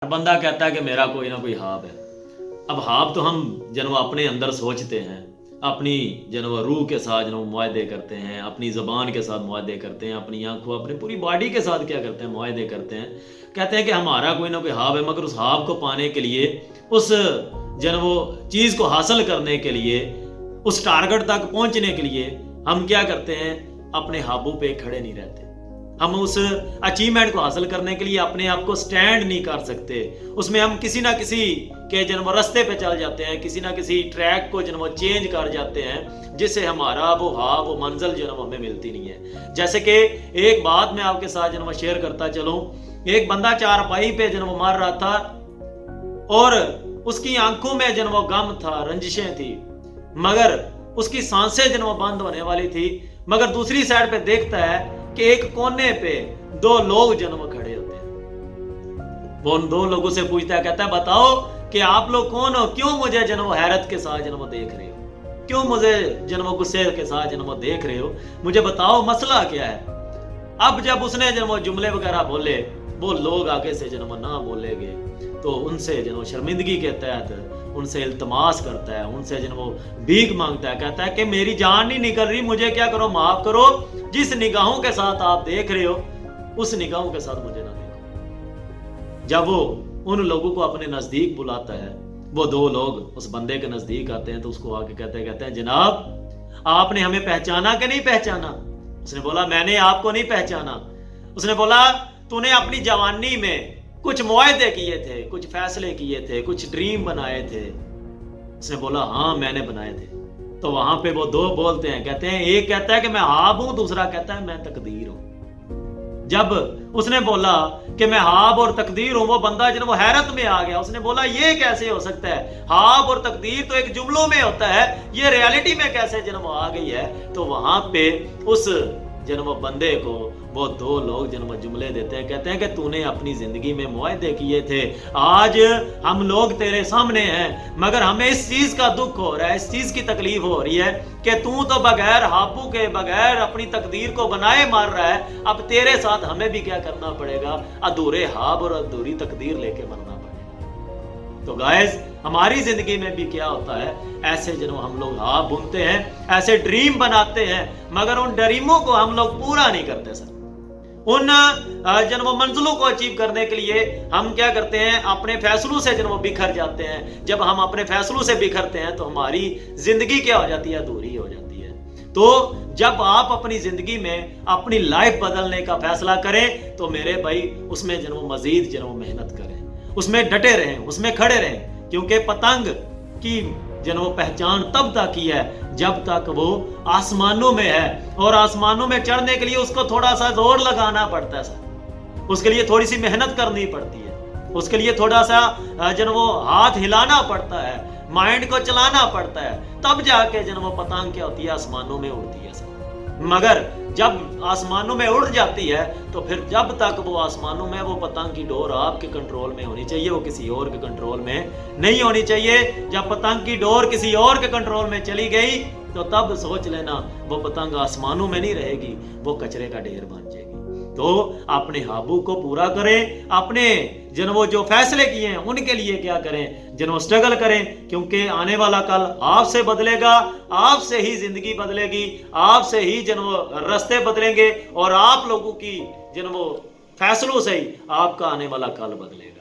बंदा कहता है कि मेरा कोई ना कोई ख्वाब है। अब ख्वाब तो हम जनो अपने अंदर सोचते हैं, अपनी जनो रूह के साथ जनो मुआहदे करते हैं, अपनी ज़बान के साथ मुआहदे करते हैं, अपनी आंखों अपनी पूरी बॉडी के साथ क्या करते हैं, मुआहदे करते हैं। कहते हैं कि हमारा कोई ना कोई ख्वाब है, मगर उस ख्वाब को पाने के लिए, उस जनो चीज़ को हासिल करने के लिए, उस टारगेट तक पहुँचने के लिए हम क्या करते हैं, अपने ख्वाबों पे खड़े नहीं रहते। हम उस अचीवमेंट को हासिल करने के लिए अपने आप को स्टैंड नहीं कर सकते। उसमें हम किसी ना किसी के जन्म रास्ते पे चल जाते हैं, किसी ना किसी ट्रैक को जन्म चेंज कर जाते हैं, जिससे हमारा वो मंजिल जन्म हमें मिलती नहीं है। जैसे कि एक बात मैं आपके साथ जन्म शेयर करता चलूं, एक बंदा चारपाई पे जन्म मार रहा था और उसकी आंखों में जन्म गम था, रंजिशें थी, मगर उसकी सांसें जन्म बंद होने वाली थी। मगर दूसरी साइड पे देखता है कि एक कोने पे दो लोग जन्म खड़े होते हैं। वो उन दो लोगों से पूछता है, कहता है बताओ कि आप लोग कौन हो, क्यों मुझे जन्म हैरत के साथ जन्म देख रहे हो, क्यों मुझे जन्म गुस्से के साथ जन्म देख रहे हो, मुझे बताओ मसला क्या है। अब जब उसने जन्म जुमले वगैरह बोले, वो लोग आगे से जन्म ना बोलेगे तो उनसे जन्म शर्मिंदगी के तहत उनसे इल्तमास करता है, उनसे जन्म भीख मांगता है, कहता है कि मेरी जान नहीं निकल रही, मुझे क्या करो, माफ करो, जिस निगाहों के साथ आप देख रहे हो उस निगाहों के साथ मुझे ना देखो। जब वो उन लोगों को अपने नजदीक बुलाता है, वो दो लोग उस बंदे के नजदीक आते हैं तो उसको आके कहते हैं जनाब आपने हमें पहचाना कि नहीं पहचाना। उसने बोला मैंने आपको नहीं पहचाना। उसने बोला तूने अपनी जवानी में कुछ मुआहदे किए थे, कुछ फैसले किए थे, कुछ ड्रीम बनाए थे। उसने बोला हाँ मैंने बनाए थे। तो वहां पे वो दो बोलते हैं, कहते हैं एक कहता है कि मैं ख्वाब हूं, दूसरा कहता है मैं तकदीर हूं। जब उसने बोला कि मैं ख्वाब और तकदीर हूं, वो बंदा जब वो हैरत में आ गया। उसने बोला ये कैसे हो सकता है, ख्वाब और तकदीर तो एक जुमलों में होता है, ये रियलिटी में कैसे जन्म आ गई है। तो वहां पे उस जन्म बंदे को वो दो लोग जन्म जुमले देते हैं, कहते हैं कि तूने अपनी जिंदगी में मुआहदे किए थे, आज हम लोग तेरे सामने हैं, मगर हमें इस चीज का दुख हो रहा है, इस चीज की तकलीफ हो रही है कि तू तो बगैर हाबू के, बगैर अपनी तकदीर को बनाए मार रहा है। अब तेरे साथ हमें भी क्या करना पड़ेगा, अधूरे हाब और अधूरी तकदीर लेके मरना पड़ेगा। तो गाइस हमारी जिंदगी में भी क्या होता है, ऐसे जन्म हम लोग ख्वाब बुनते हैं, ऐसे ड्रीम बनाते हैं, मगर उन ड्रीमों को हम लोग पूरा नहीं करते सर। उन जन्म मंजिलों को अचीव करने के लिए हम क्या करते हैं, अपने फैसलों से जन्म बिखर जाते हैं। जब हम अपने फैसलों से बिखरते हैं तो हमारी जिंदगी क्या हो जाती है, अधूरी हो जाती है। तो जब आप अपनी जिंदगी में अपनी लाइफ बदलने का फैसला करें तो मेरे भाई उसमें जन्म मजीद जन्म मेहनत करें, उसमें डटे रहें, उसमें खड़े रहें, क्योंकि पतंग की जन्म पहचान तब तक की है जब तक वो आसमानों में है, और आसमानों में चढ़ने के लिए उसको थोड़ा सा जोर लगाना पड़ता है सर, उसके लिए थोड़ी सी मेहनत करनी पड़ती है, उसके लिए थोड़ा सा जन्म हाथ हिलाना पड़ता है, माइंड को चलाना पड़ता है, तब जाके जन्म पतंग क्या होती है, आसमानों में उड़ती है सर। मगर जब आसमानों में उड़ जाती है तो फिर जब तक वो आसमानों में, वो पतंग की डोर आपके कंट्रोल में होनी चाहिए, वो किसी और के कंट्रोल में नहीं होनी चाहिए। जब पतंग की डोर किसी और के कंट्रोल में चली गई तो तब सोच लेना वो पतंग आसमानों में नहीं रहेगी, वो कचरे का ढेर बन जाएगी। तो अपने हाबू को पूरा करें, अपने जन्म जो फैसले किए हैं उनके लिए क्या करें, जन्म स्ट्रगल करें, क्योंकि आने वाला कल आपसे बदलेगा, आपसे ही जिंदगी बदलेगी, आपसे ही जन्म रास्ते बदलेंगे, और आप लोगों की जन्म फैसलों से ही आपका आने वाला कल बदलेगा।